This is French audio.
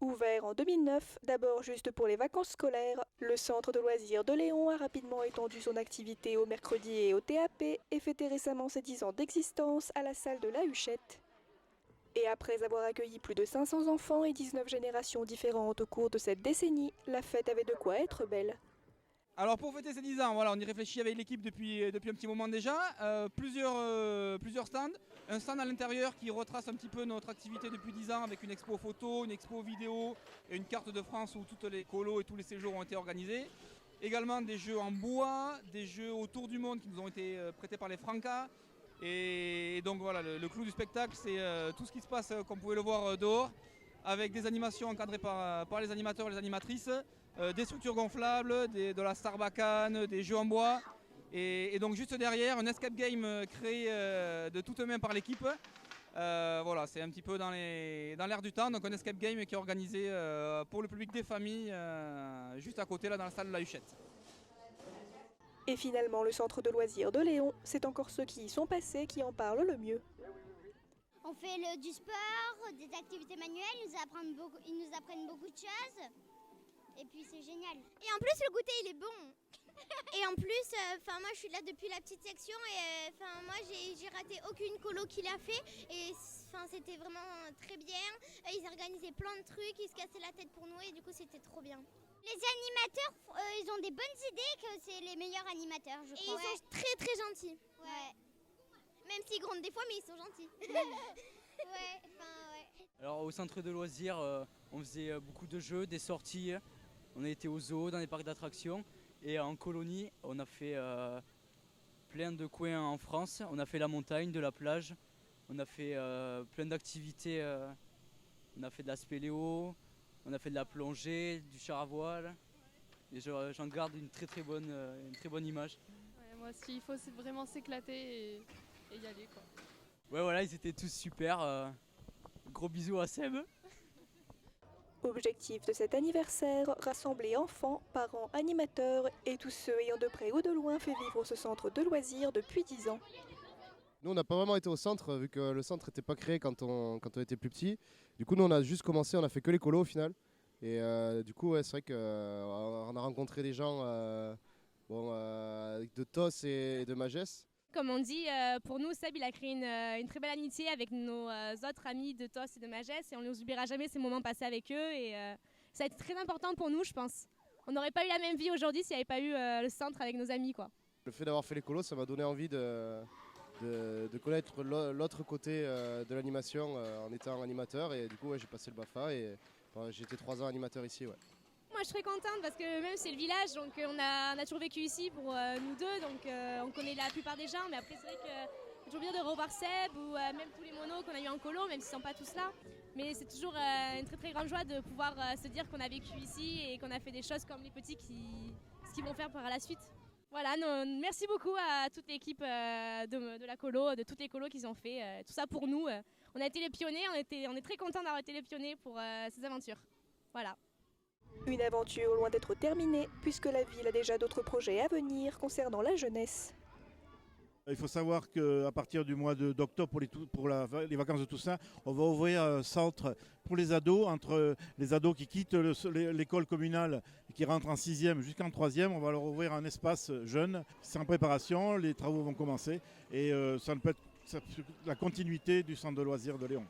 Ouvert en 2009, d'abord juste pour les vacances scolaires, le centre de loisirs de Léon a rapidement étendu son activité au mercredi et au TAP et fêté récemment ses 10 ans d'existence à la salle de la Huchette. Et après avoir accueilli plus de 500 enfants et 19 générations différentes au cours de cette décennie, la fête avait de quoi être belle. Alors pour fêter ces 10 ans, voilà, on y réfléchit avec l'équipe depuis un petit moment déjà. Plusieurs stands. Un stand à l'intérieur qui retrace un petit peu notre activité depuis 10 ans avec une expo photo, une expo vidéo et une carte de France où toutes les colos et tous les séjours ont été organisés. Également des jeux en bois, des jeux autour du monde qui nous ont été prêtés par les Francas. Et donc voilà, le clou du spectacle, c'est tout ce qui se passe, comme vous pouvez le voir dehors, avec des animations encadrées par les animateurs et les animatrices, des structures gonflables, de la Sarbacane, des jeux en bois. Et donc juste derrière, un escape game créé de toutes mains par l'équipe. Voilà, c'est un petit peu dans l'air du temps. Donc un escape game qui est organisé pour le public des familles, juste à côté, là, dans la salle de la Huchette. Et finalement, le centre de loisirs de Léon, c'est encore ceux qui y sont passés qui en parlent le mieux. On fait du sport, des activités manuelles, ils nous apprennent beaucoup de choses. Et puis c'est génial. Et en plus le goûter il est bon. Et en plus, moi je suis là depuis la petite section et moi j'ai raté aucune colo qu'il a fait et c'était vraiment très bien. Ils organisaient plein de trucs, ils se cassaient la tête pour nous et du coup c'était trop bien. Les animateurs, ils ont des bonnes idées, que c'est les meilleurs animateurs, je crois. Et ils sont très très gentils. Ouais. Même s'ils grondent des fois, mais ils sont gentils. Ouais. Alors au centre de loisirs, on faisait beaucoup de jeux, des sorties. On a été au zoo, dans les parcs d'attractions. Et en colonie, on a fait plein de coins en France. On a fait la montagne, de la plage. On a fait plein d'activités. On a fait de la spéléo, on a fait de la plongée, du char à voile. Et j'en garde une très bonne image. Ouais, moi, ce qu'il faut, c'est vraiment s'éclater et y aller, quoi. Ouais, voilà, ils étaient tous super. Gros bisous à Seb. Objectif de cet anniversaire, rassembler enfants, parents, animateurs et tous ceux ayant de près ou de loin fait vivre ce centre de loisirs depuis 10 ans. Nous, on n'a pas vraiment été au centre, vu que le centre n'était pas créé quand on était plus petit. Du coup, nous, on a juste commencé, on a fait que les colos au final. Et du coup, ouais, c'est vrai qu'on a rencontré des gens de TOS et de Magès. Comme on dit, pour nous, Seb, il a créé une très belle amitié avec nos autres amis de TOS et de Magès et on n'oubliera jamais ces moments passés avec eux et ça a été très important pour nous, je pense. On n'aurait pas eu la même vie aujourd'hui s'il n'y avait pas eu le centre avec nos amis, quoi. Le fait d'avoir fait les colos, ça m'a donné envie de connaître l'autre côté de l'animation en étant animateur et du coup, ouais, j'ai passé le BAFA et j'ai été 3 ans animateur ici. Ouais. Moi, je suis très contente parce que même c'est le village, donc on a toujours vécu ici pour nous deux, donc on connaît la plupart des gens. Mais après, c'est vrai que c'est toujours bien de revoir Seb ou même tous les monos qu'on a eu en colo, même s'ils ne sont pas tous là. Mais c'est toujours une très grande joie de pouvoir se dire qu'on a vécu ici et qu'on a fait des choses comme les petits ce qu'ils vont faire par la suite. Voilà, merci beaucoup à toute l'équipe de la colo, de toutes les colos qu'ils ont fait. Tout ça pour nous. On a été les pionniers, on est très contents d'avoir été les pionniers pour ces aventures. Voilà. Une aventure loin d'être terminée, puisque la ville a déjà d'autres projets à venir concernant la jeunesse. Il faut savoir qu'à partir du mois d'octobre, pour les vacances de Toussaint, on va ouvrir un centre pour les ados, entre les ados qui quittent l'école communale et qui rentrent en 6e jusqu'en 3e. On va leur ouvrir un espace jeune. C'est en préparation, les travaux vont commencer et ça ne peut être la continuité du centre de loisirs de Léon.